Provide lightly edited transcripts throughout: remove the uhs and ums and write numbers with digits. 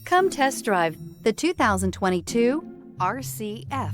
Come test drive the 2022 RCF.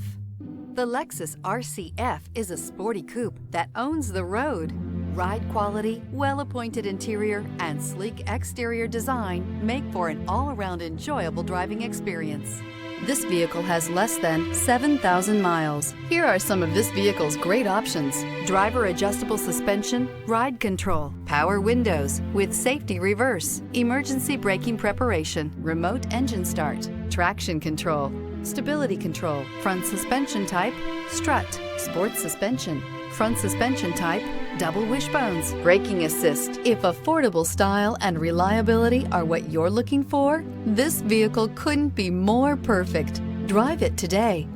The Lexus RCF is a sporty coupe that owns the road. Ride quality, well-appointed interior, and sleek exterior design make for an all-around enjoyable driving experience. This vehicle has less than 7,000 miles. Here are some of this vehicle's great options: driver adjustable suspension, ride control, power windows with safety reverse, emergency braking preparation, remote engine start, traction control, stability control, front suspension type, strut, sports suspension, front suspension type, double wishbones, braking assist. If affordable style and reliability are what you're looking for, this vehicle couldn't be more perfect. Drive it today.